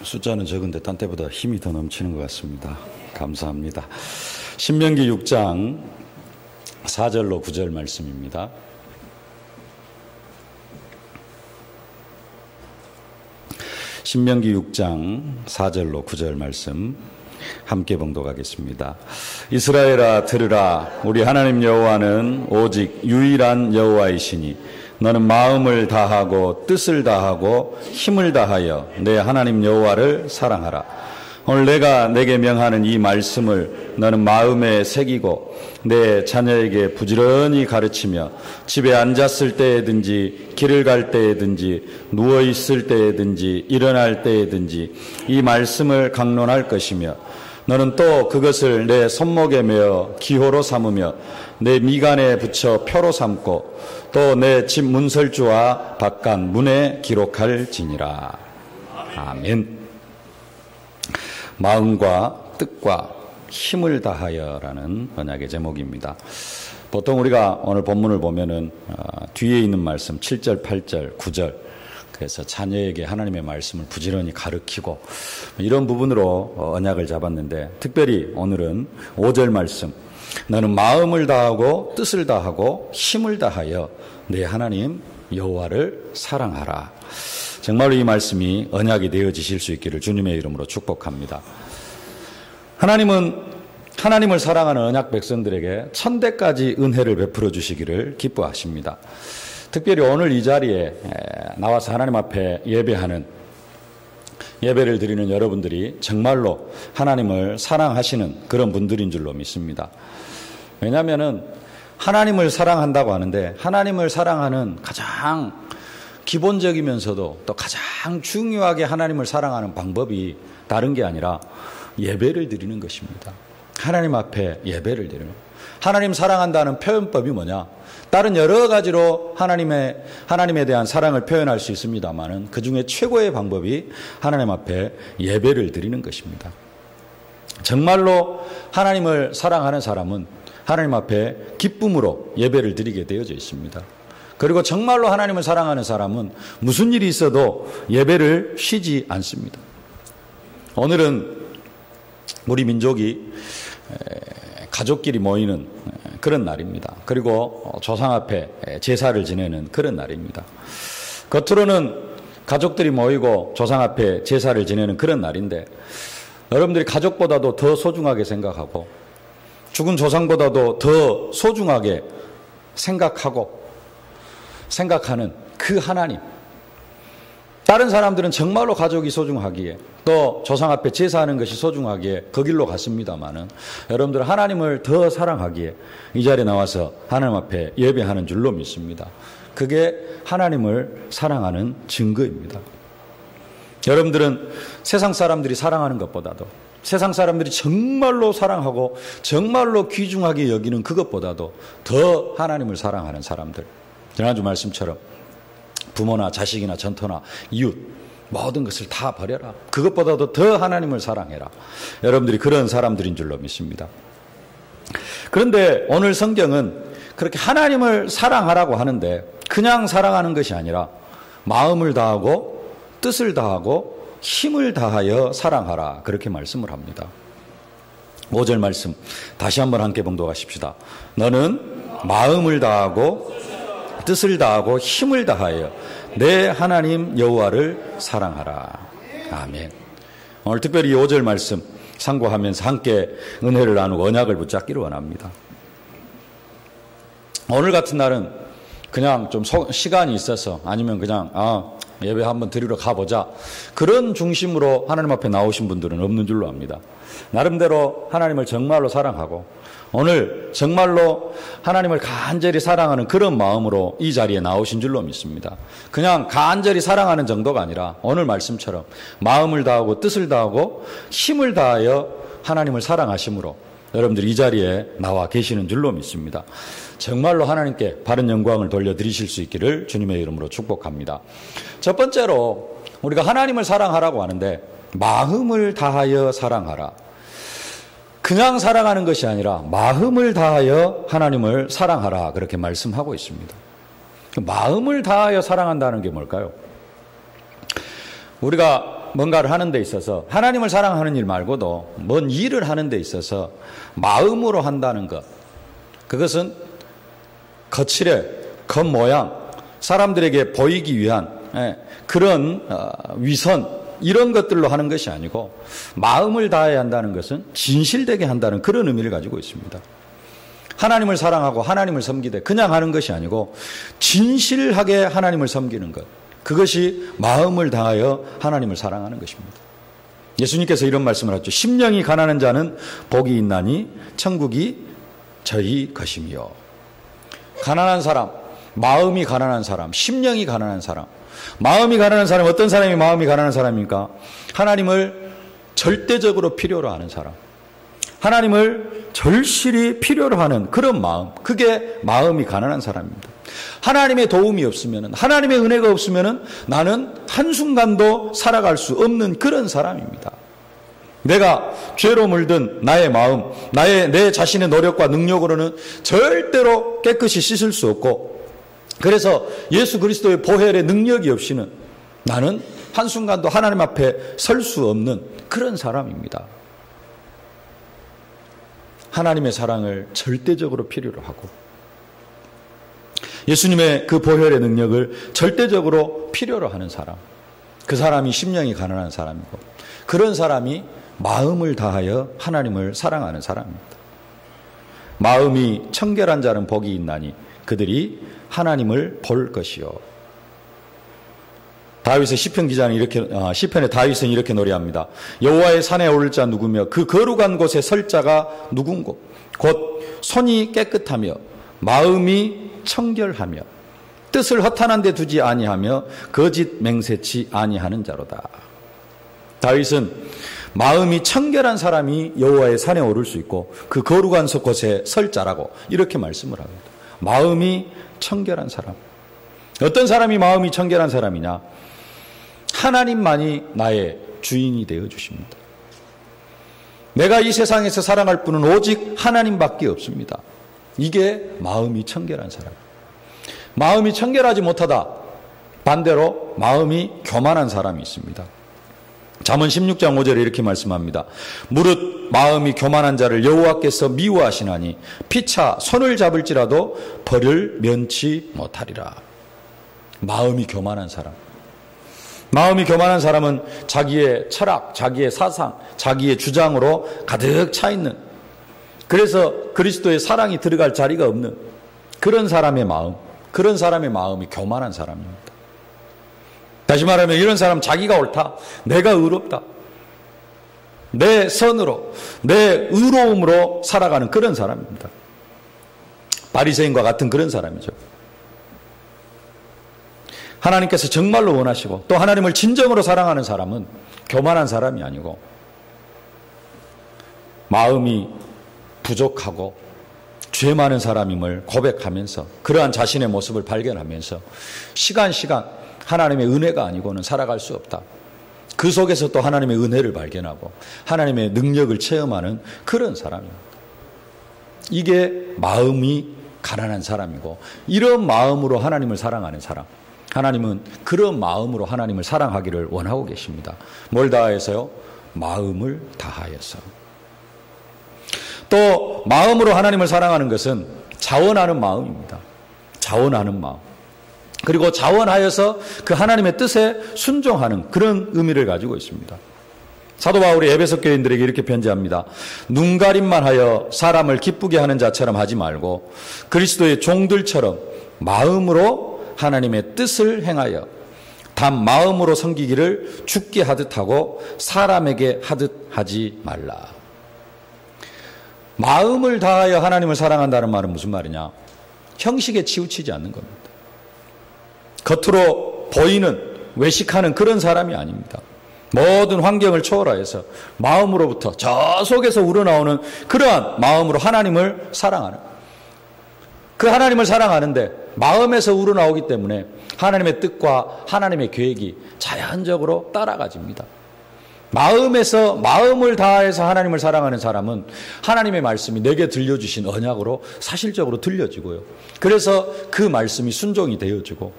숫자는 적은데 딴 때보다 힘이 더 넘치는 것 같습니다. 감사합니다. 신명기 6장 4절로 9절 말씀입니다. 신명기 6장 4절로 9절 말씀 함께 봉독하겠습니다. 이스라엘아 들으라. 우리 하나님 여호와는 오직 유일한 여호와이시니 너는 마음을 다하고 뜻을 다하고 힘을 다하여 내 하나님 여호와를 사랑하라. 오늘 내가 내게 명하는 이 말씀을 너는 마음에 새기고 내 자녀에게 부지런히 가르치며 집에 앉았을 때에든지 길을 갈 때에든지 누워있을 때에든지 일어날 때에든지 이 말씀을 강론할 것이며 너는 또 그것을 내 손목에 메어 기호로 삼으며 내 미간에 붙여 표로 삼고 또 내 집 문설주와 바깥 문에 기록할지니라. 아멘. 마음과 뜻과 힘을 다하여라는 언약의 제목입니다. 보통 우리가 오늘 본문을 보면은 뒤에 있는 말씀 7절, 8절, 9절 그래서 자녀에게 하나님의 말씀을 부지런히 가르치고 이런 부분으로 언약을 잡았는데 특별히 오늘은 5절 말씀 너는 마음을 다하고 뜻을 다하고 힘을 다하여 내 하나님 여호와를 사랑하라. 정말로 이 말씀이 언약이 되어지실 수 있기를 주님의 이름으로 축복합니다. 하나님을 사랑하는 언약 백성들에게 천대까지 은혜를 베풀어 주시기를 기뻐하십니다. 특별히 오늘 이 자리에 나와서 하나님 앞에 예배를 드리는 여러분들이 정말로 하나님을 사랑하시는 그런 분들인 줄로 믿습니다. 왜냐하면은 하나님을 사랑한다고 하는데 하나님을 사랑하는 가장 기본적이면서도 또 가장 중요하게 하나님을 사랑하는 방법이 다른 게 아니라 예배를 드리는 것입니다. 하나님 앞에 예배를 드리는 것. 하나님 사랑한다는 표현법이 뭐냐? 다른 여러 가지로 하나님에 대한 사랑을 표현할 수 있습니다만은 그 중에 최고의 방법이 하나님 앞에 예배를 드리는 것입니다. 정말로 하나님을 사랑하는 사람은 하나님 앞에 기쁨으로 예배를 드리게 되어져 있습니다. 그리고 정말로 하나님을 사랑하는 사람은 무슨 일이 있어도 예배를 쉬지 않습니다. 오늘은 우리 민족이 가족끼리 모이는 그런 날입니다. 그리고 조상 앞에 제사를 지내는 그런 날입니다. 겉으로는 가족들이 모이고 조상 앞에 제사를 지내는 그런 날인데 여러분들이 가족보다도 더 소중하게 생각하고 죽은 조상보다도 더 소중하게 생각하는 그 하나님. 다른 사람들은 정말로 가족이 소중하기에 또 조상 앞에 제사하는 것이 소중하기에 그 길로 갔습니다마는 여러분들 하나님을 더 사랑하기에 이 자리에 나와서 하나님 앞에 예배하는 줄로 믿습니다. 그게 하나님을 사랑하는 증거입니다. 여러분들은 세상 사람들이 사랑하는 것보다도 세상 사람들이 정말로 사랑하고 정말로 귀중하게 여기는 그것보다도 더 하나님을 사랑하는 사람들. 지난주 말씀처럼 부모나 자식이나 전토나 이웃 모든 것을 다 버려라. 그것보다도 더 하나님을 사랑해라. 여러분들이 그런 사람들인 줄로 믿습니다. 그런데 오늘 성경은 그렇게 하나님을 사랑하라고 하는데 그냥 사랑하는 것이 아니라 마음을 다하고 뜻을 다하고 힘을 다하여 사랑하라. 그렇게 말씀을 합니다. 5절 말씀 다시 한번 함께 봉독하십시다. 너는 마음을 다하고 뜻을 다하고 힘을 다하여 내 하나님 여호와를 사랑하라. 아멘. 오늘 특별히 이 5절 말씀 상고하면서 함께 은혜를 나누고 언약을 붙잡기를 원합니다. 오늘 같은 날은 그냥 좀 시간이 있어서 아니면 그냥 예배 한번 드리러 가보자 그런 중심으로 하나님 앞에 나오신 분들은 없는 줄로 압니다. 나름대로 하나님을 정말로 사랑하고 오늘 정말로 하나님을 간절히 사랑하는 그런 마음으로 이 자리에 나오신 줄로 믿습니다. 그냥 간절히 사랑하는 정도가 아니라 오늘 말씀처럼 마음을 다하고 뜻을 다하고 힘을 다하여 하나님을 사랑하심으로 여러분들이 이 자리에 나와 계시는 줄로 믿습니다. 정말로 하나님께 바른 영광을 돌려드리실 수 있기를 주님의 이름으로 축복합니다. 첫 번째로 우리가 하나님을 사랑하라고 하는데 마음을 다하여 사랑하라. 그냥 사랑하는 것이 아니라 마음을 다하여 하나님을 사랑하라 그렇게 말씀하고 있습니다. 마음을 다하여 사랑한다는 게 뭘까요? 우리가 뭔가를 하는 데 있어서 하나님을 사랑하는 일 말고도 뭔 일을 하는 데 있어서 마음으로 한다는 것, 그것은 거칠해, 겉모양, 사람들에게 보이기 위한 그런 위선, 이런 것들로 하는 것이 아니고 마음을 다해야 한다는 것은 진실되게 한다는 그런 의미를 가지고 있습니다. 하나님을 사랑하고 하나님을 섬기되 그냥 하는 것이 아니고 진실하게 하나님을 섬기는 것, 그것이 마음을 다하여 하나님을 사랑하는 것입니다. 예수님께서 이런 말씀을 하셨죠. 심령이 가난한 자는 복이 있나니 천국이 저희 것이며. 가난한 사람, 마음이 가난한 사람, 심령이 가난한 사람, 마음이 가난한 사람, 어떤 사람이 마음이 가난한 사람입니까? 하나님을 절대적으로 필요로 하는 사람, 하나님을 절실히 필요로 하는 그런 마음, 그게 마음이 가난한 사람입니다. 하나님의 도움이 없으면, 하나님의 은혜가 없으면 나는 한순간도 살아갈 수 없는 그런 사람입니다. 내가 죄로 물든 나의 마음, 내 자신의 노력과 능력으로는 절대로 깨끗이 씻을 수 없고, 그래서 예수 그리스도의 보혈의 능력이 없이는 나는 한순간도 하나님 앞에 설 수 없는 그런 사람입니다. 하나님의 사랑을 절대적으로 필요로 하고 예수님의 그 보혈의 능력을 절대적으로 필요로 하는 사람, 그 사람이 심령이 가난한 사람이고, 그런 사람이 마음을 다하여 하나님을 사랑하는 사람입니다. 마음이 청결한 자는 복이 있나니 그들이 하나님을 볼 것이요. 다윗의 시편 기자는 이렇게, 시편의 다윗은 이렇게 노래합니다. 여호와의 산에 오를 자 누구며 그 거룩한 곳에 설 자가 누군고, 곧 손이 깨끗하며 마음이 청결하며 뜻을 허탄한 데 두지 아니하며 거짓 맹세치 아니하는 자로다. 다윗은 마음이 청결한 사람이 여호와의 산에 오를 수 있고 그 거룩한 곳에 설 자라고 이렇게 말씀을 합니다. 마음이 청결한 사람. 어떤 사람이 마음이 청결한 사람이냐? 하나님만이 나의 주인이 되어 주십니다. 내가 이 세상에서 살아갈 분은 오직 하나님밖에 없습니다. 이게 마음이 청결한 사람. 마음이 청결하지 못하다, 반대로 마음이 교만한 사람이 있습니다. 잠언 16장 5절에 이렇게 말씀합니다. 무릇 마음이 교만한 자를 여호와께서 미워하시나니 피차 손을 잡을지라도 벌을 면치 못하리라. 마음이 교만한 사람. 마음이 교만한 사람은 자기의 철학, 자기의 사상, 자기의 주장으로 가득 차 있는, 그래서 그리스도의 사랑이 들어갈 자리가 없는 그런 사람의 마음, 그런 사람의 마음이 교만한 사람입니다. 다시 말하면 이런 사람, 자기가 옳다, 내가 의롭다, 내 선으로, 내 의로움으로 살아가는 그런 사람입니다. 바리새인과 같은 그런 사람이죠. 하나님께서 정말로 원하시고 또 하나님을 진정으로 사랑하는 사람은 교만한 사람이 아니고 마음이 부족하고 죄 많은 사람임을 고백하면서 그러한 자신의 모습을 발견하면서 시간 하나님의 은혜가 아니고는 살아갈 수 없다. 그 속에서 또 하나님의 은혜를 발견하고 하나님의 능력을 체험하는 그런 사람입니다. 이게 마음이 가난한 사람이고, 이런 마음으로 하나님을 사랑하는 사람, 하나님은 그런 마음으로 하나님을 사랑하기를 원하고 계십니다. 뭘 다하여서요? 마음을 다하여서. 또 마음으로 하나님을 사랑하는 것은 자원하는 마음입니다. 자원하는 마음. 그리고 자원하여서 그 하나님의 뜻에 순종하는 그런 의미를 가지고 있습니다. 사도 바울이 에베소 교인들에게 이렇게 편지합니다. 눈가림만 하여 사람을 기쁘게 하는 자처럼 하지 말고 그리스도의 종들처럼 마음으로 하나님의 뜻을 행하여 단 마음으로 섬기기를 죽게 하듯 하고 사람에게 하듯 하지 말라. 마음을 다하여 하나님을 사랑한다는 말은 무슨 말이냐? 형식에 치우치지 않는 겁니다. 겉으로 보이는, 외식하는 그런 사람이 아닙니다. 모든 환경을 초월하여서 마음으로부터 저 속에서 우러나오는 그러한 마음으로 하나님을 사랑하는, 그 하나님을 사랑하는데 마음에서 우러나오기 때문에 하나님의 뜻과 하나님의 계획이 자연적으로 따라가집니다. 마음에서, 마음을 다해서 하나님을 사랑하는 사람은 하나님의 말씀이 내게 들려주신 언약으로 사실적으로 들려지고요. 그래서 그 말씀이 순종이 되어지고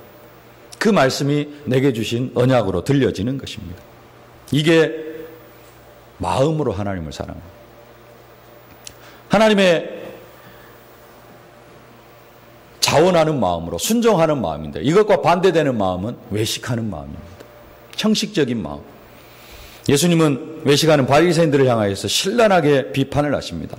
그 말씀이 내게 주신 언약으로 들려지는 것입니다. 이게 마음으로 하나님을 사랑합니다. 하나님의 자원하는 마음으로 순종하는 마음인데 이것과 반대되는 마음은 외식하는 마음입니다. 형식적인 마음. 예수님은 외식하는 바리새인들을 향하여서 신랄하게 비판을 하십니다.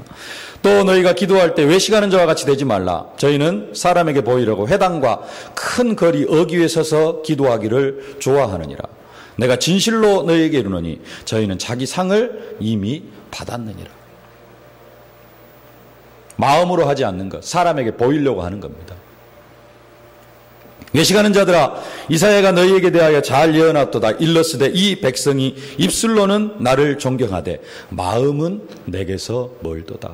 또 너희가 기도할 때 외식하는 자와 같이 되지 말라. 저희는 사람에게 보이려고 회당과 큰 거리 어귀에 서서 기도하기를 좋아하느니라. 내가 진실로 너희에게 이르노니 저희는 자기 상을 이미 받았느니라. 마음으로 하지 않는 것, 사람에게 보이려고 하는 겁니다. 외식하는 자들아, 이사야가 너희에게 대하여 잘 예언하도다. 일러스되 이 백성이 입술로는 나를 존경하되 마음은 내게서 멀도다.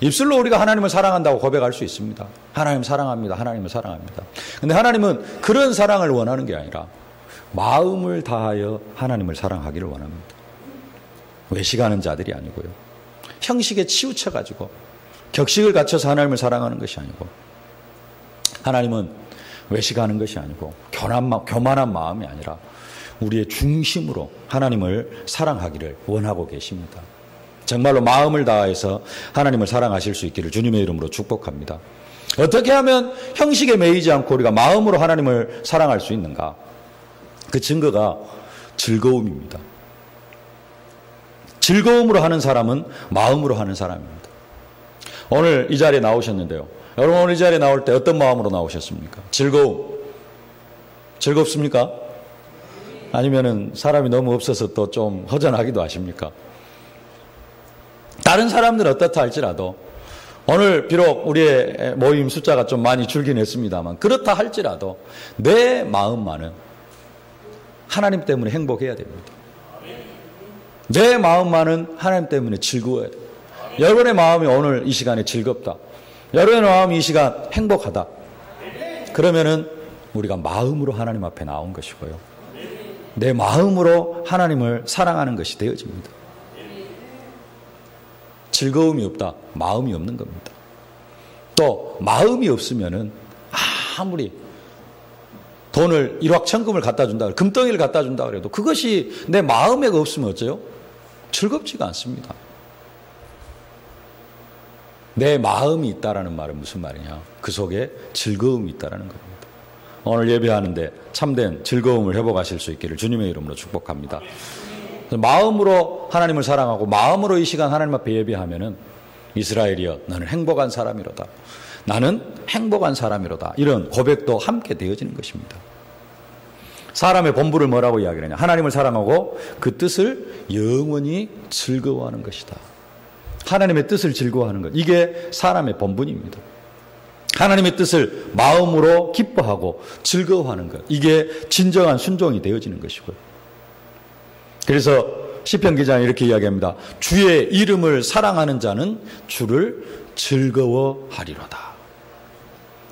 입술로 우리가 하나님을 사랑한다고 고백할 수 있습니다. 하나님 사랑합니다. 하나님을 사랑합니다. 그런데 하나님은 그런 사랑을 원하는 게 아니라 마음을 다하여 하나님을 사랑하기를 원합니다. 외식하는 자들이 아니고요. 형식에 치우쳐가지고 격식을 갖춰서 하나님을 사랑하는 것이 아니고, 하나님은 외식하는 것이 아니고 교만한 마음이 아니라 우리의 중심으로 하나님을 사랑하기를 원하고 계십니다. 정말로 마음을 다해서 하나님을 사랑하실 수 있기를 주님의 이름으로 축복합니다. 어떻게 하면 형식에 매이지 않고 우리가 마음으로 하나님을 사랑할 수 있는가? 그 증거가 즐거움입니다. 즐거움으로 하는 사람은 마음으로 하는 사람입니다. 오늘 이 자리에 나오셨는데요. 여러분 오늘 이 자리에 나올 때 어떤 마음으로 나오셨습니까? 즐겁습니까? 아니면은 사람이 너무 없어서 또 좀 허전하기도 하십니까? 다른 사람들은 어떻다 할지라도 오늘 비록 우리의 모임 숫자가 좀 많이 줄긴 했습니다만 그렇다 할지라도 내 마음만은 하나님 때문에 행복해야 됩니다. 내 마음만은 하나님 때문에 즐거워야 돼요. 여러분의 마음이 오늘 이 시간에 즐겁다. 여러분의 마음이 이 시간 행복하다. 그러면은 우리가 마음으로 하나님 앞에 나온 것이고요. 내 마음으로 하나님을 사랑하는 것이 되어집니다. 즐거움이 없다. 마음이 없는 겁니다. 또 마음이 없으면은 아무리 돈을 일확천금을 갖다 준다, 금덩이를 갖다 준다 그래도 그것이 내 마음에 없으면 어째요? 즐겁지가 않습니다. 내 마음이 있다라는 말은 무슨 말이냐? 그 속에 즐거움이 있다라는 겁니다. 오늘 예배하는데 참된 즐거움을 회복하실 수 있기를 주님의 이름으로 축복합니다. 마음으로 하나님을 사랑하고 마음으로 이 시간 하나님 앞에 예배하면은 이스라엘이여 너는 행복한 사람이로다. 나는 행복한 사람이로다. 이런 고백도 함께 되어지는 것입니다. 사람의 본부를 뭐라고 이야기하느냐? 하나님을 사랑하고 그 뜻을 영원히 즐거워하는 것이다. 하나님의 뜻을 즐거워하는 것. 이게 사람의 본분입니다. 하나님의 뜻을 마음으로 기뻐하고 즐거워하는 것. 이게 진정한 순종이 되어지는 것이고요. 그래서 시편 기자는 이렇게 이야기합니다. 주의 이름을 사랑하는 자는 주를 즐거워하리로다.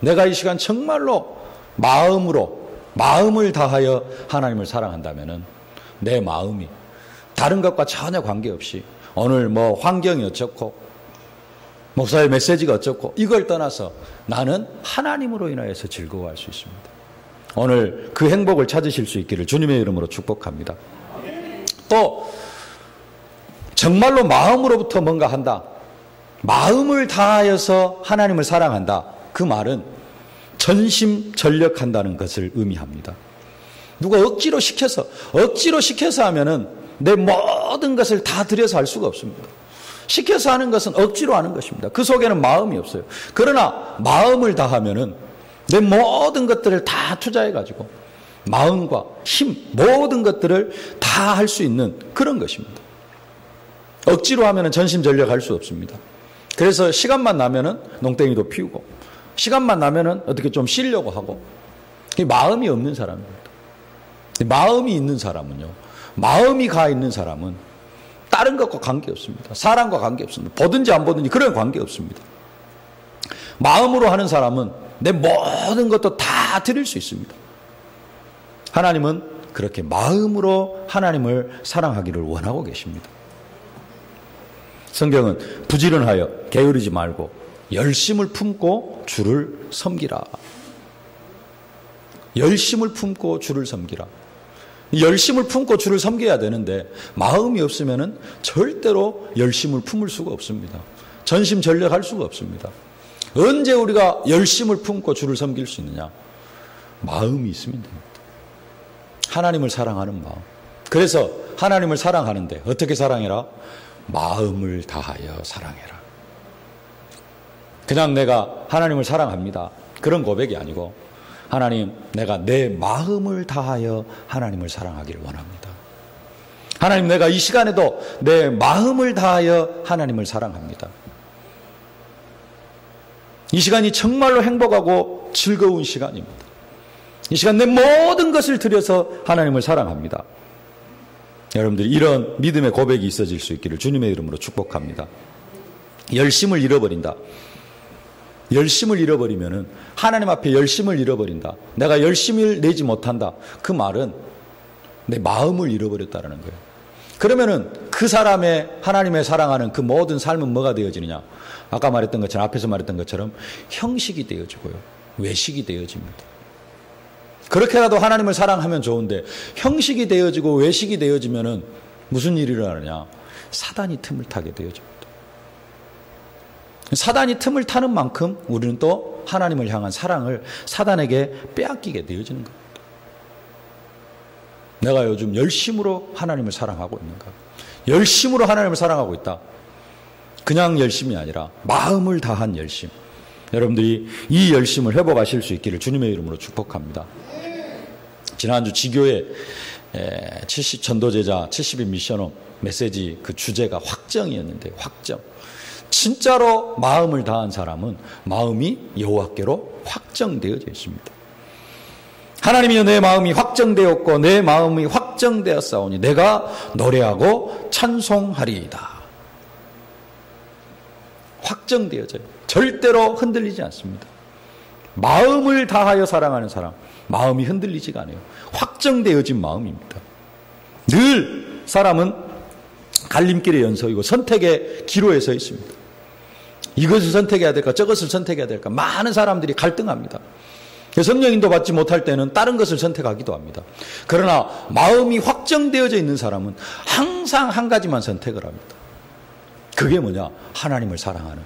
내가 이 시간 정말로 마음을 다하여 하나님을 사랑한다면은 내 마음이 다른 것과 전혀 관계없이 오늘 환경이 어쩌고 목사의 메시지가 어쩌고 이걸 떠나서 나는 하나님으로 인하여서 즐거워할 수 있습니다. 오늘 그 행복을 찾으실 수 있기를 주님의 이름으로 축복합니다. 또 정말로 마음으로부터 뭔가 한다. 마음을 다하여서 하나님을 사랑한다. 그 말은 전심전력한다는 것을 의미합니다. 누가 억지로 시켜서 하면은 내 모든 것을 다 들여서 할 수가 없습니다. 시켜서 하는 것은 억지로 하는 것입니다. 그 속에는 마음이 없어요. 그러나 마음을 다하면은 내 모든 것들을 다 투자해가지고 마음과 힘, 모든 것들을 다 할 수 있는 그런 것입니다. 억지로 하면은 전심전력할 수 없습니다. 그래서 시간만 나면은 농땡이도 피우고 시간만 나면은 어떻게 좀 쉬려고 하고 마음이 없는 사람입니다. 마음이 있는 사람은요. 마음이 가 있는 사람은 다른 것과 관계없습니다. 사람과 관계없습니다. 보든지 안 보든지 그런 관계없습니다. 마음으로 하는 사람은 내 모든 것도 다 드릴 수 있습니다. 하나님은 그렇게 마음으로 하나님을 사랑하기를 원하고 계십니다. 성경은 부지런하여 게으르지 말고 열심을 품고 주를 섬기라. 열심을 품고 주를 섬기라. 열심을 품고 주를 섬겨야 되는데 마음이 없으면은 절대로 열심을 품을 수가 없습니다. 전심전력할 수가 없습니다. 언제 우리가 열심을 품고 주를 섬길 수 있느냐? 마음이 있으면 됩니다. 하나님을 사랑하는 마음. 그래서 하나님을 사랑하는데 어떻게 사랑해라? 마음을 다하여 사랑해라. 그냥 내가 하나님을 사랑합니다. 그런 고백이 아니고 하나님, 내가 내 마음을 다하여 하나님을 사랑하기를 원합니다. 하나님, 내가 이 시간에도 내 마음을 다하여 하나님을 사랑합니다. 이 시간이 정말로 행복하고 즐거운 시간입니다. 이 시간 내 모든 것을 들여서 하나님을 사랑합니다. 여러분들이 이런 믿음의 고백이 있어질 수 있기를 주님의 이름으로 축복합니다. 열심을 잃어버린다. 열심을 잃어버리면은 하나님 앞에 열심을 잃어버린다. 내가 열심을 내지 못한다. 그 말은 내 마음을 잃어버렸다라는 거예요. 그러면은 그 사람의 하나님의 사랑하는 그 모든 삶은 뭐가 되어지느냐? 아까 말했던 것처럼, 앞에서 말했던 것처럼 형식이 되어지고요. 외식이 되어집니다. 그렇게라도 하나님을 사랑하면 좋은데 형식이 되어지고 외식이 되어지면은 무슨 일이 일어나느냐? 사단이 틈을 타게 되어집니다. 사단이 틈을 타는 만큼 우리는 또 하나님을 향한 사랑을 사단에게 빼앗기게 되어지는 겁니다. 내가 요즘 열심으로 하나님을 사랑하고 있는가? 열심으로 하나님을 사랑하고 있다. 그냥 열심이 아니라 마음을 다한 열심. 여러분들이 이 열심을 회복하실 수 있기를 주님의 이름으로 축복합니다. 지난주 지교회 전도제자 70인 미션홈 메시지 그 주제가 확정이었는데, 확정. 진짜로 마음을 다한 사람은 마음이 여호와께로 확정되어져 있습니다. 하나님이여, 내 마음이 확정되었고 내 마음이 확정되었사오니 내가 노래하고 찬송하리이다. 확정되어져요. 절대로 흔들리지 않습니다. 마음을 다하여 사랑하는 사람, 마음이 흔들리지가 않아요. 확정되어진 마음입니다. 늘 사람은 갈림길의 연속이고 선택의 기로에 서 있습니다. 이것을 선택해야 될까, 저것을 선택해야 될까, 많은 사람들이 갈등합니다. 성령인도 받지 못할 때는 다른 것을 선택하기도 합니다. 그러나 마음이 확정되어져 있는 사람은 항상 한 가지만 선택을 합니다. 그게 뭐냐? 하나님을 사랑하는.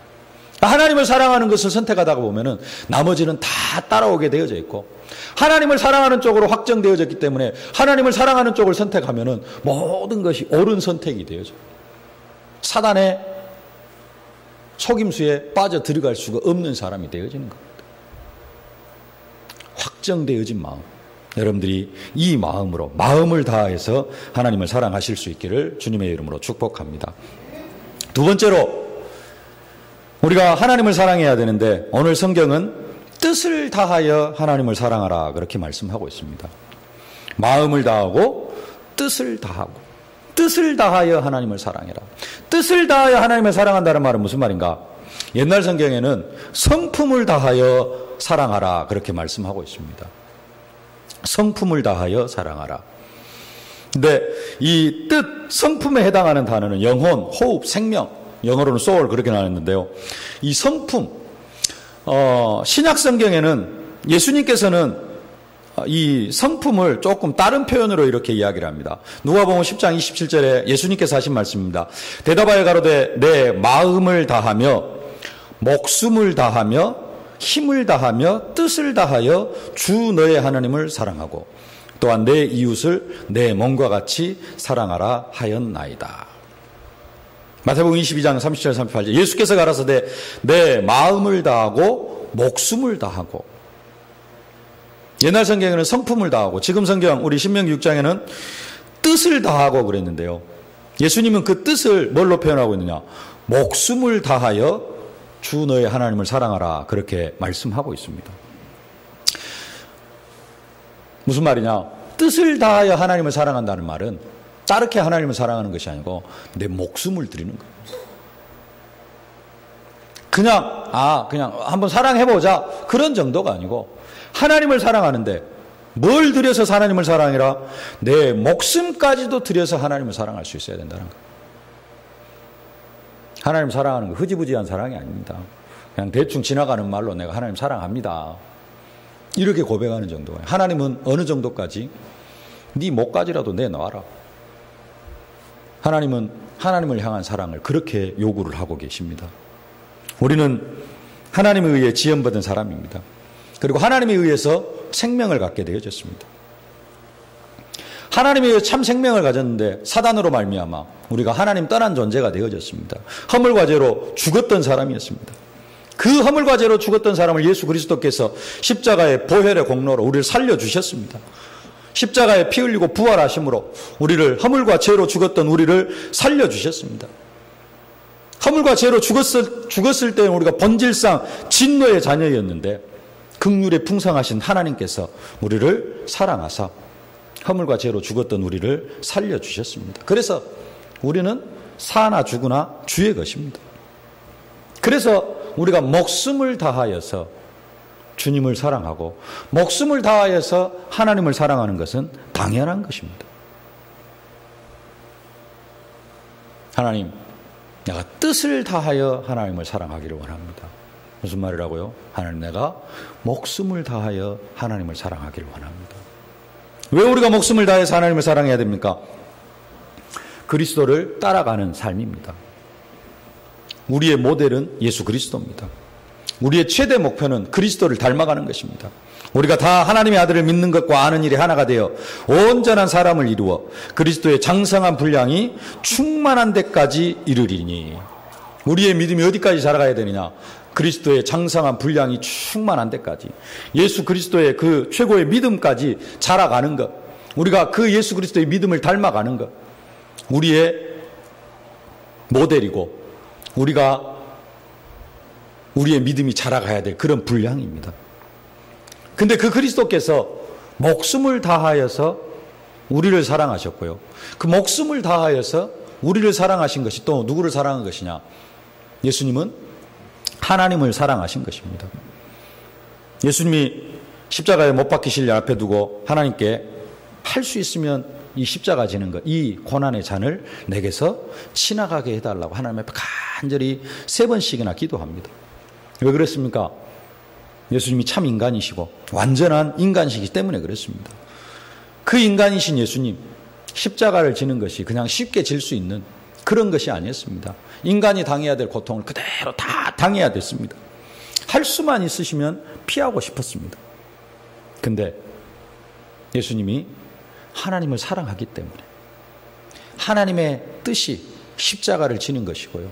하나님을 사랑하는 것을 선택하다가 보면은 나머지는 다 따라오게 되어져 있고, 하나님을 사랑하는 쪽으로 확정되어졌기 때문에 하나님을 사랑하는 쪽을 선택하면은 모든 것이 옳은 선택이 되어져요. 사단의 속임수에 빠져 들어갈 수가 없는 사람이 되어지는 겁니다. 확정되어진 마음. 여러분들이 이 마음으로, 마음을 다해서 하나님을 사랑하실 수 있기를 주님의 이름으로 축복합니다. 두 번째로, 우리가 하나님을 사랑해야 되는데 오늘 성경은 뜻을 다하여 하나님을 사랑하라 그렇게 말씀하고 있습니다. 마음을 다하고 뜻을 다하고, 뜻을 다하여 하나님을 사랑해라. 뜻을 다하여 하나님을 사랑한다는 말은 무슨 말인가? 옛날 성경에는 성품을 다하여 사랑하라 그렇게 말씀하고 있습니다. 성품을 다하여 사랑하라. 근데 이 뜻, 성품에 해당하는 단어는 영혼, 호흡, 생명, 영어로는 soul 그렇게 나왔는데요. 이 성품, 신약 성경에는 예수님께서는 이 성품을 조금 다른 표현으로 이렇게 이야기를 합니다. 누가복음 10장 27절에 예수님께서 하신 말씀입니다. 대답하여 가로되 내 마음을 다하며 목숨을 다하며 힘을 다하며 뜻을 다하여 주 너의 하나님을 사랑하고 또한 내 이웃을 내 몸과 같이 사랑하라 하였나이다. 마태복음 22장 37절 38절 예수께서 가라사대 내 마음을 다하고 목숨을 다하고. 옛날 성경에는 성품을 다하고, 지금 성경 우리 신명기 6장에는 뜻을 다하고 그랬는데요. 예수님은 그 뜻을 뭘로 표현하고 있느냐? 목숨을 다하여 주 너의 하나님을 사랑하라 그렇게 말씀하고 있습니다. 무슨 말이냐? 뜻을 다하여 하나님을 사랑한다는 말은 짜르게 하나님을 사랑하는 것이 아니고 내 목숨을 드리는 거예요. 그냥 한번 사랑해보자 그런 정도가 아니고 하나님을 사랑하는데 뭘 들여서 하나님을 사랑해라? 내 목숨까지도 들여서 하나님을 사랑할 수 있어야 된다는 거예요. 하나님 사랑하는 거 흐지부지한 사랑이 아닙니다. 그냥 대충 지나가는 말로 내가 하나님 사랑합니다 이렇게 고백하는 정도예요. 하나님은 어느 정도까지? 네 목까지라도 내놔라. 하나님은 하나님을 향한 사랑을 그렇게 요구를 하고 계십니다. 우리는 하나님에 의해 지음받은 사람입니다. 그리고 하나님에 의해서 생명을 갖게 되어졌습니다. 하나님에 의해 참 생명을 가졌는데 사단으로 말미암아 우리가 하나님 떠난 존재가 되어졌습니다. 허물과 죄로 죽었던 사람이었습니다. 그 허물과 죄로 죽었던 사람을 예수 그리스도께서 십자가의 보혈의 공로로 우리를 살려주셨습니다. 십자가에 피 흘리고 부활하심으로 우리를 허물과 죄로 죽었던 우리를 살려주셨습니다. 허물과 죄로 죽었을 때는 우리가 본질상 진노의 자녀였는데 긍휼에 풍성하신 하나님께서 우리를 사랑하사 허물과 죄로 죽었던 우리를 살려주셨습니다. 그래서 우리는 사나 죽으나 주의 것입니다. 그래서 우리가 목숨을 다하여서 주님을 사랑하고 목숨을 다하여서 하나님을 사랑하는 것은 당연한 것입니다. 하나님, 내가 뜻을 다하여 하나님을 사랑하기를 원합니다. 무슨 말이라고요? 하나님, 내가 목숨을 다하여 하나님을 사랑하기를 원합니다. 왜 우리가 목숨을 다해서 하나님을 사랑해야 됩니까? 그리스도를 따라가는 삶입니다. 우리의 모델은 예수 그리스도입니다. 우리의 최대 목표는 그리스도를 닮아가는 것입니다. 우리가 다 하나님의 아들을 믿는 것과 아는 일이 하나가 되어 온전한 사람을 이루어 그리스도의 장성한 분량이 충만한 데까지 이르리니. 우리의 믿음이 어디까지 자라가야 되느냐? 그리스도의 장성한 분량이 충만한 데까지, 예수 그리스도의 그 최고의 믿음까지 자라가는 것, 우리가 그 예수 그리스도의 믿음을 닮아가는 것, 우리의 모델이고 우리가 우리의 믿음이 자라가야 될 그런 분량입니다. 근데 그 그리스도께서 목숨을 다하여서 우리를 사랑하셨고요. 그 목숨을 다하여서 우리를 사랑하신 것이 또 누구를 사랑한 것이냐? 예수님은 하나님을 사랑하신 것입니다. 예수님이 십자가에 못 박히실 날 앞에 두고 하나님께 할 수 있으면 이 십자가 지는 것, 이 고난의 잔을 내게서 지나가게 해달라고 하나님 앞에 간절히 3번씩이나 기도합니다. 왜 그랬습니까? 예수님이 참 인간이시고 완전한 인간이시기 때문에 그랬습니다. 그 인간이신 예수님, 십자가를 지는 것이 그냥 쉽게 질 수 있는 그런 것이 아니었습니다. 인간이 당해야 될 고통을 그대로 다 당해야 됐습니다. 할 수만 있으시면 피하고 싶었습니다. 근데 예수님이 하나님을 사랑하기 때문에 하나님의 뜻이 십자가를 지는 것이고요.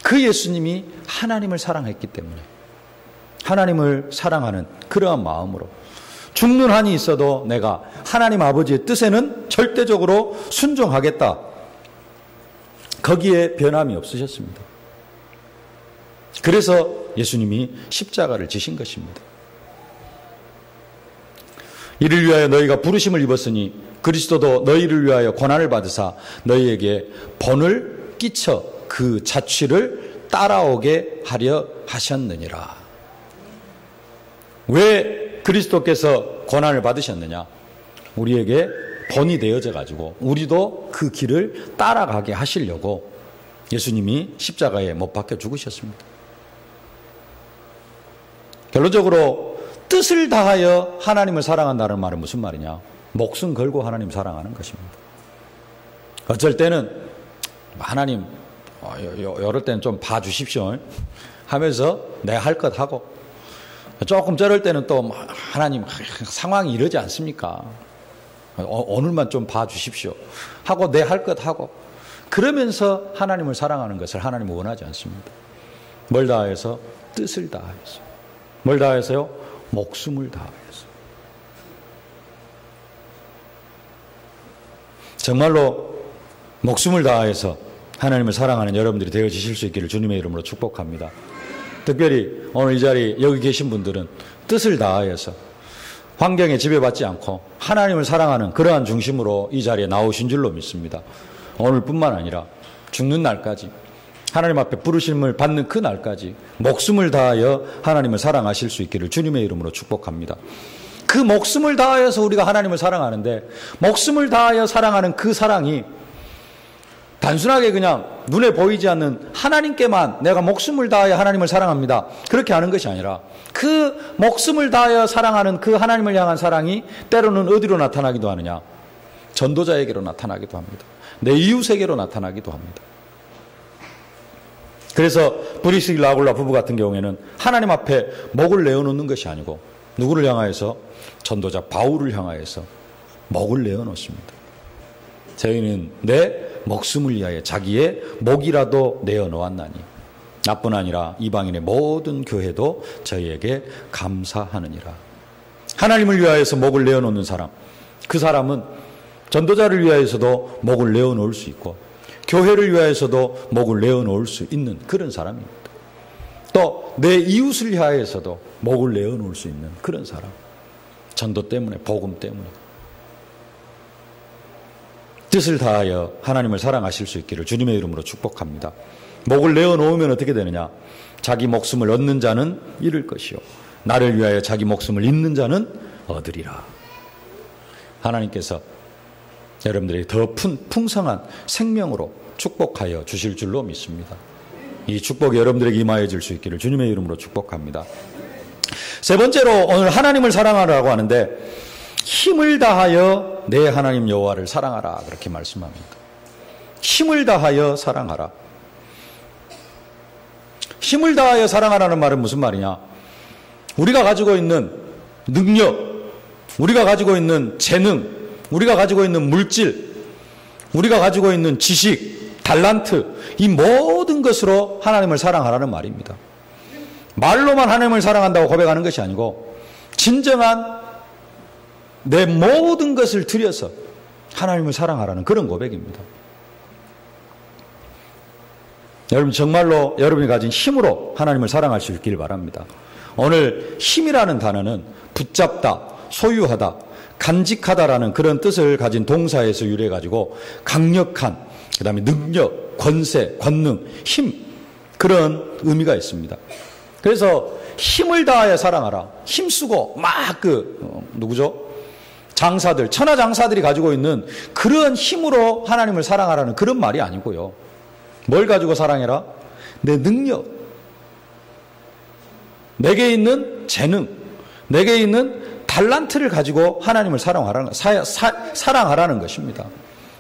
그 예수님이 하나님을 사랑했기 때문에 하나님을 사랑하는 그러한 마음으로 죽는 한이 있어도 내가 하나님 아버지의 뜻에는 절대적으로 순종하겠다. 거기에 변함이 없으셨습니다. 그래서 예수님이 십자가를 지신 것입니다. 이를 위하여 너희가 부르심을 입었으니 그리스도도 너희를 위하여 고난을 받으사 너희에게 본을 끼쳐 그 자취를 따라오게 하려 하셨느니라. 왜 그리스도께서 고난을 받으셨느냐? 우리에게 본이 되어져 가지고 우리도 그 길을 따라가게 하시려고 예수님이 십자가에 못 박혀 죽으셨습니다. 결론적으로 뜻을 다하여 하나님을 사랑한다는 말은 무슨 말이냐? 목숨 걸고 하나님 사랑하는 것입니다. 어쩔 때는 하나님 이럴 때는 좀 봐주십시오 하면서 내가 할 것 하고, 조금 저럴 때는 또 하나님 상황이 이러지 않습니까? 오늘만 좀 봐주십시오 하고 내 할 것 하고, 그러면서 하나님을 사랑하는 것을 하나님은 원하지 않습니다. 뭘 다하여서? 뜻을 다하여서. 뭘 다하여서요? 목숨을 다하여서. 정말로 목숨을 다하여서 하나님을 사랑하는 여러분들이 되어지실 수 있기를 주님의 이름으로 축복합니다. 특별히 오늘 이 자리에 여기 계신 분들은 뜻을 다하여서 환경에 지배받지 않고 하나님을 사랑하는 그러한 중심으로 이 자리에 나오신 줄로 믿습니다. 오늘뿐만 아니라 죽는 날까지, 하나님 앞에 부르심을 받는 그 날까지 목숨을 다하여 하나님을 사랑하실 수 있기를 주님의 이름으로 축복합니다. 그 목숨을 다하여서 우리가 하나님을 사랑하는데, 목숨을 다하여 사랑하는 그 사랑이 단순하게 그냥 눈에 보이지 않는 하나님께만 내가 목숨을 다하여 하나님을 사랑합니다. 그렇게 하는 것이 아니라 그 목숨을 다하여 사랑하는 그 하나님을 향한 사랑이 때로는 어디로 나타나기도 하느냐? 전도자에게로 나타나기도 합니다. 내 이웃에게로 나타나기도 합니다. 그래서 브리스길라 아굴라 부부 같은 경우에는 하나님 앞에 목을 내어놓는 것이 아니고 누구를 향하여서? 전도자 바울을 향하여서 목을 내어놓습니다. 저희는 내 목숨을 위하여 자기의 목이라도 내어놓았나니 나뿐 아니라 이방인의 모든 교회도 저희에게 감사하느니라. 하나님을 위하여서 목을 내어놓는 사람, 그 사람은 전도자를 위하여서도 목을 내어놓을 수 있고 교회를 위하여서도 목을 내어놓을 수 있는 그런 사람입니다. 또 내 이웃을 위하여서도 목을 내어놓을 수 있는 그런 사람. 전도 때문에, 복음 때문에. 뜻을 다하여 하나님을 사랑하실 수 있기를 주님의 이름으로 축복합니다. 목을 내어놓으면 어떻게 되느냐? 자기 목숨을 얻는 자는 잃을 것이요 나를 위하여 자기 목숨을 잃는 자는 얻으리라. 하나님께서 여러분들이 더 풍성한 생명으로 축복하여 주실 줄로 믿습니다. 이 축복이 여러분들에게 임하여질 수 있기를 주님의 이름으로 축복합니다. 세 번째로 오늘 하나님을 사랑하라고 하는데 힘을 다하여 내 하나님 여호와를 사랑하라 그렇게 말씀합니다. 힘을 다하여 사랑하라. 힘을 다하여 사랑하라는 말은 무슨 말이냐? 우리가 가지고 있는 능력, 우리가 가지고 있는 재능, 우리가 가지고 있는 물질, 우리가 가지고 있는 지식, 달란트, 이 모든 것으로 하나님을 사랑하라는 말입니다. 말로만 하나님을 사랑한다고 고백하는 것이 아니고 진정한 내 모든 것을 들여서 하나님을 사랑하라는 그런 고백입니다. 여러분 정말로 여러분이 가진 힘으로 하나님을 사랑할 수 있길 바랍니다. 오늘 힘이라는 단어는 붙잡다, 소유하다, 간직하다라는 그런 뜻을 가진 동사에서 유래해가지고 강력한, 그 다음에 능력, 권세, 권능, 힘, 그런 의미가 있습니다. 그래서 힘을 다하여 사랑하라. 힘쓰고 막 누구죠? 장사들, 천하 장사들이 가지고 있는 그런 힘으로 하나님을 사랑하라는 그런 말이 아니고요. 뭘 가지고 사랑해라? 내 능력, 내게 있는 재능, 내게 있는 달란트를 가지고 하나님을 사랑하라는 것입니다.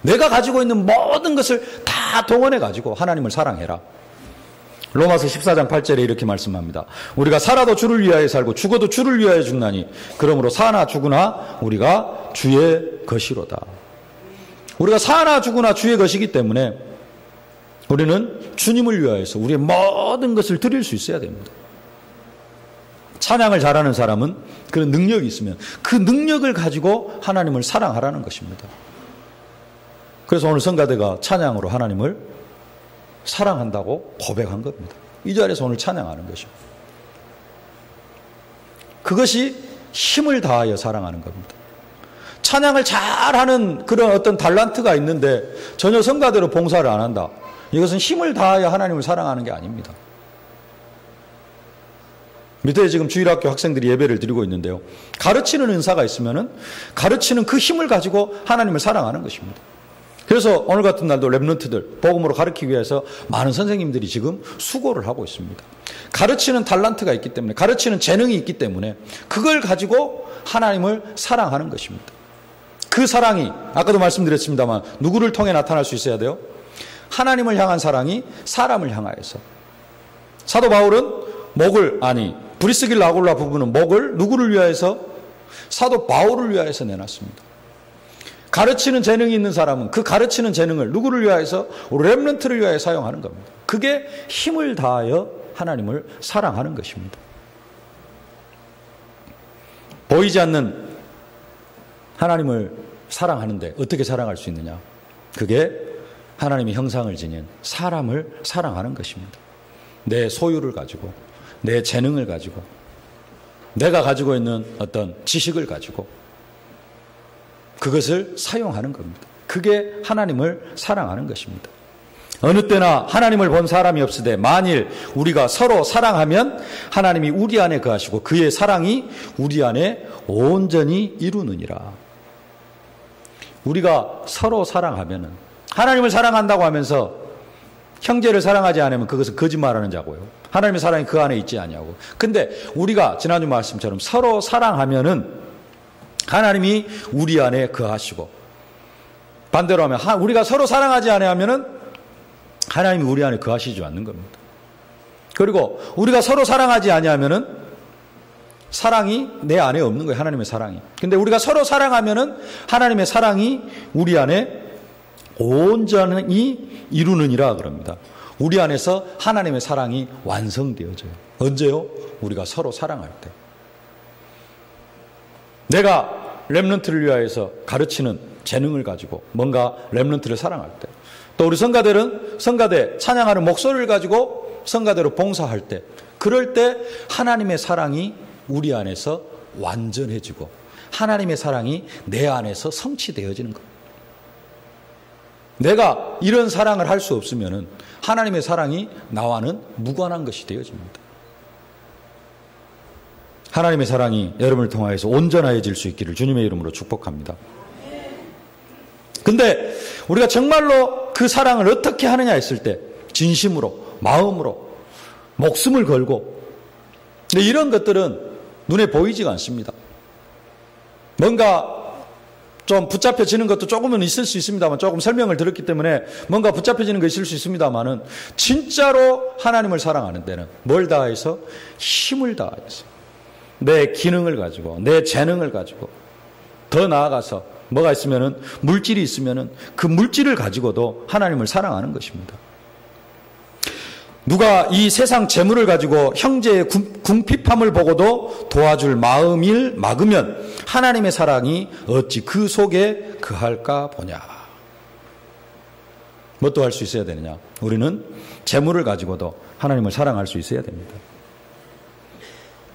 내가 가지고 있는 모든 것을 다 동원해 가지고 하나님을 사랑해라. 로마서 14장 8절에 이렇게 말씀합니다. 우리가 살아도 주를 위하여 살고 죽어도 주를 위하여 죽나니 그러므로 사나 죽으나 우리가 주의 것이로다. 우리가 사나 죽으나 주의 것이기 때문에 우리는 주님을 위하여서 우리의 모든 것을 드릴 수 있어야 됩니다. 찬양을 잘하는 사람은 그런 능력이 있으면 그 능력을 가지고 하나님을 사랑하라는 것입니다. 그래서 오늘 성가대가 찬양으로 하나님을 사랑한다고 고백한 겁니다. 이 자리에서 오늘 찬양하는 것이죠. 그것이 힘을 다하여 사랑하는 겁니다. 찬양을 잘하는 그런 어떤 달란트가 있는데 전혀 성가대로 봉사를 안 한다. 이것은 힘을 다하여 하나님을 사랑하는 게 아닙니다. 밑에 지금 주일학교 학생들이 예배를 드리고 있는데요. 가르치는 은사가 있으면은 가르치는 그 힘을 가지고 하나님을 사랑하는 것입니다. 그래서 오늘 같은 날도 랩런트들 복음으로 가르치기 위해서 많은 선생님들이 지금 수고를 하고 있습니다. 가르치는 달란트가 있기 때문에, 가르치는 재능이 있기 때문에 그걸 가지고 하나님을 사랑하는 것입니다. 그 사랑이 아까도 말씀드렸습니다만 누구를 통해 나타날 수 있어야 돼요? 하나님을 향한 사랑이 사람을 향하여서. 사도 바울은 브리스길라 아굴라 부부는 목을 누구를 위하여서? 사도 바울을 위하여서 내놨습니다. 가르치는 재능이 있는 사람은 그 가르치는 재능을 누구를 위하여서? 렘넌트를 위하여 사용하는 겁니다. 그게 힘을 다하여 하나님을 사랑하는 것입니다. 보이지 않는 하나님을 사랑하는데 어떻게 사랑할 수 있느냐? 그게 하나님의 형상을 지닌 사람을 사랑하는 것입니다. 내 소유를 가지고, 내 재능을 가지고, 내가 가지고 있는 어떤 지식을 가지고 그것을 사용하는 겁니다. 그게 하나님을 사랑하는 것입니다. 어느 때나 하나님을 본 사람이 없으되 만일 우리가 서로 사랑하면 하나님이 우리 안에 거하시고 그의 사랑이 우리 안에 온전히 이루느니라. 우리가 서로 사랑하면 하나님을 사랑한다고 하면서 형제를 사랑하지 않으면 그것은 거짓말하는 자고요. 하나님의 사랑이 그 안에 있지 않냐고. 근데 우리가 지난주 말씀처럼 서로 사랑하면은 하나님이 우리 안에 거하시고, 반대로 하면 우리가 서로 사랑하지 않으면은 하나님이 우리 안에 거하시지 않는 겁니다. 그리고 우리가 서로 사랑하지 아니하면은 사랑이 내 안에 없는 거예요. 하나님의 사랑이. 근데 우리가 서로 사랑하면은 하나님의 사랑이 우리 안에 온전히 이루느니라 그럽니다. 우리 안에서 하나님의 사랑이 완성되어져요. 언제요? 우리가 서로 사랑할 때. 내가 렘넌트를 위하여서 가르치는 재능을 가지고 뭔가 렘넌트를 사랑할 때, 또 우리 성가들은 성가대 찬양하는 목소리를 가지고 성가대로 봉사할 때, 그럴 때 하나님의 사랑이 우리 안에서 완전해지고 하나님의 사랑이 내 안에서 성취되어지는 겁니다. 내가 이런 사랑을 할 수 없으면 하나님의 사랑이 나와는 무관한 것이 되어집니다. 하나님의 사랑이 여러분을 통하여서 온전해질 수 있기를 주님의 이름으로 축복합니다. 근데 우리가 정말로 그 사랑을 어떻게 하느냐 했을 때 진심으로, 마음으로, 목숨을 걸고, 근데 이런 것들은 눈에 보이지가 않습니다. 뭔가 좀 붙잡혀지는 것도 조금은 있을 수 있습니다만, 조금 설명을 들었기 때문에 뭔가 붙잡혀지는 거 있을 수 있습니다만은, 진짜로 하나님을 사랑하는 데는 뭘 다해서? 힘을 다해서, 내 기능을 가지고, 내 재능을 가지고, 더 나아가서 뭐가 있으면은, 물질이 있으면은 그 물질을 가지고도 하나님을 사랑하는 것입니다. 누가 이 세상 재물을 가지고 형제의 궁핍함을 보고도 도와줄 마음을 막으면 하나님의 사랑이 어찌 그 속에 거할까 보냐. 뭣도 할 수 있어야 되느냐? 우리는 재물을 가지고도 하나님을 사랑할 수 있어야 됩니다.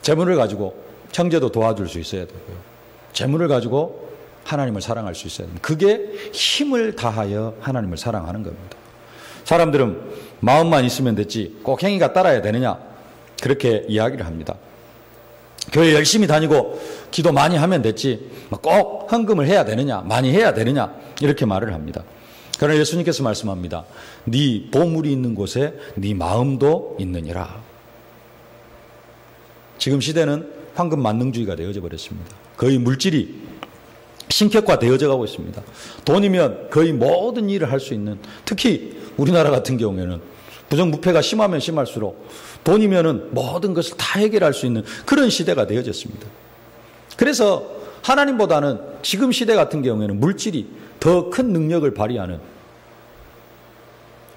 재물을 가지고 형제도 도와줄 수 있어야 되고요. 재물을 가지고 하나님을 사랑할 수 있어야 됩니다. 그게 힘을 다하여 하나님을 사랑하는 겁니다. 사람들은 마음만 있으면 됐지 꼭 행위가 따라야 되느냐, 그렇게 이야기를 합니다. 교회 열심히 다니고 기도 많이 하면 됐지 꼭 헌금을 해야 되느냐, 많이 해야 되느냐, 이렇게 말을 합니다. 그러나 예수님께서 말씀합니다. 네 보물이 있는 곳에 네 마음도 있느니라. 지금 시대는 황금 만능주의가 되어져 버렸습니다. 거의 물질이 신격화되어져 가고 있습니다. 돈이면 거의 모든 일을 할 수 있는, 특히 우리나라 같은 경우에는 부정부패가 심하면 심할수록 돈이면은 모든 것을 다 해결할 수 있는 그런 시대가 되어졌습니다. 그래서 하나님보다는 지금 시대 같은 경우에는 물질이 더 큰 능력을 발휘하는,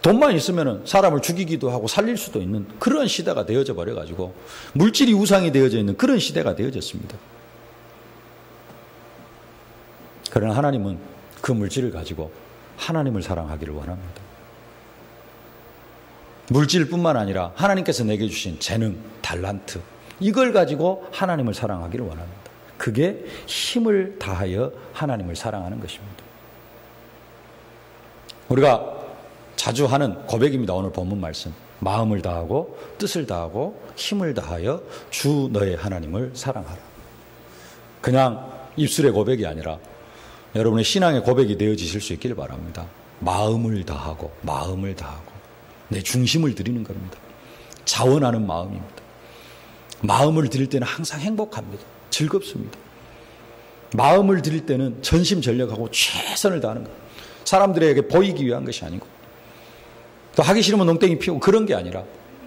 돈만 있으면은 사람을 죽이기도 하고 살릴 수도 있는 그런 시대가 되어져 버려가지고 물질이 우상이 되어져 있는 그런 시대가 되어졌습니다. 그러나 하나님은 그 물질을 가지고 하나님을 사랑하기를 원합니다. 물질뿐만 아니라 하나님께서 내게 주신 재능, 달란트, 이걸 가지고 하나님을 사랑하기를 원합니다. 그게 힘을 다하여 하나님을 사랑하는 것입니다. 우리가 자주 하는 고백입니다. 오늘 본문 말씀. 마음을 다하고 뜻을 다하고 힘을 다하여 주 너의 하나님을 사랑하라. 그냥 입술의 고백이 아니라 여러분의 신앙의 고백이 되어지실 수 있기를 바랍니다. 마음을 다하고 마음을 다하고 내 중심을 드리는 겁니다. 자원하는 마음입니다. 마음을 드릴 때는 항상 행복합니다. 즐겁습니다. 마음을 드릴 때는 전심전력하고 최선을 다하는 겁니다. 사람들에게 보이기 위한 것이 아니고 또 하기 싫으면 농땡이 피우고 그런 게 아니라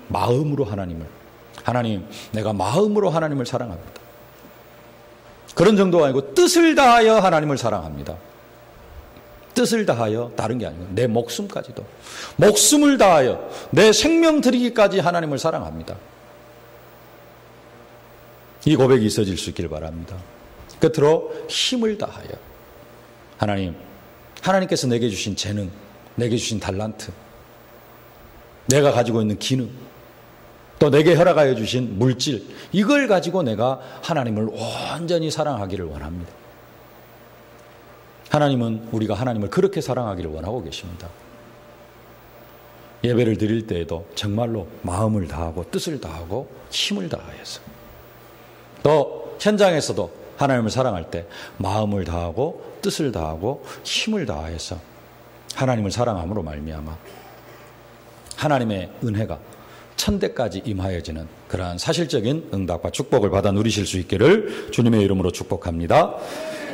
마음으로 하나님을, 하나님 내가 마음으로 하나님을 사랑합니다. 그런 정도가 아니고 뜻을 다하여 하나님을 사랑합니다. 뜻을 다하여, 다른 게 아니고 내 목숨까지도, 목숨을 다하여 내 생명 드리기까지 하나님을 사랑합니다. 이 고백이 있어질 수 있기를 바랍니다. 끝으로 힘을 다하여 하나님, 하나님께서 내게 주신 재능, 내게 주신 달란트, 내가 가지고 있는 기능, 또 내게 허락하여 주신 물질, 이걸 가지고 내가 하나님을 온전히 사랑하기를 원합니다. 하나님은 우리가 하나님을 그렇게 사랑하기를 원하고 계십니다. 예배를 드릴 때에도 정말로 마음을 다하고 뜻을 다하고 힘을 다하여서, 또 현장에서도 하나님을 사랑할 때 마음을 다하고 뜻을 다하고 힘을 다하여서 하나님을 사랑함으로 말미암아 하나님의 은혜가 천대까지 임하여지는 그러한 사실적인 응답과 축복을 받아 누리실 수 있기를 주님의 이름으로 축복합니다.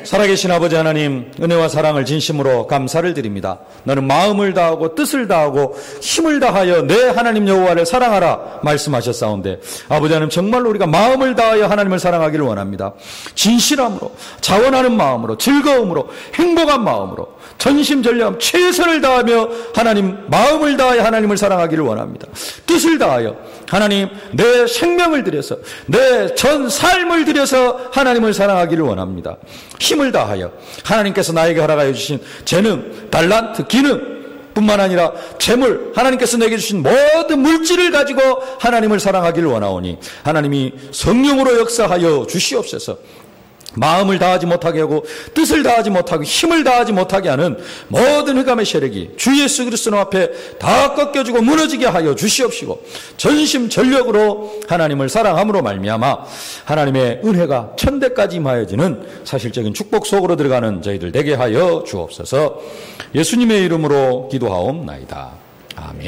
살아계신 아버지 하나님, 은혜와 사랑을 진심으로 감사를 드립니다. 너는 마음을 다하고 뜻을 다하고 힘을 다하여 내 하나님 여호와를 사랑하라 말씀하셨사온데, 아버지 하나님, 정말로 우리가 마음을 다하여 하나님을 사랑하기를 원합니다. 진실함으로, 자원하는 마음으로, 즐거움으로, 행복한 마음으로, 전심전력 최선을 다하며 하나님, 마음을 다하여 하나님을 사랑하기를 원합니다. 뜻을 다하여 하나님, 내 생명을 들여서, 내 전 삶을 들여서 하나님을 사랑하기를 원합니다. 힘을 다하여 하나님께서 나에게 허락하여 주신 재능, 달란트, 기능 뿐만 아니라 재물, 하나님께서 내게 주신 모든 물질을 가지고 하나님을 사랑하기를 원하오니 하나님이 성령으로 역사하여 주시옵소서. 마음을 다하지 못하게 하고 뜻을 다하지 못하고 힘을 다하지 못하게 하는 모든 흑암의 세력이 주 예수 그리스도 앞에 다 꺾여지고 무너지게 하여 주시옵시고, 전심전력으로 하나님을 사랑함으로 말미암아 하나님의 은혜가 천대까지 임하여지는 사실적인 축복 속으로 들어가는 저희들 되게 하여 주옵소서. 예수님의 이름으로 기도하옵나이다. 아멘.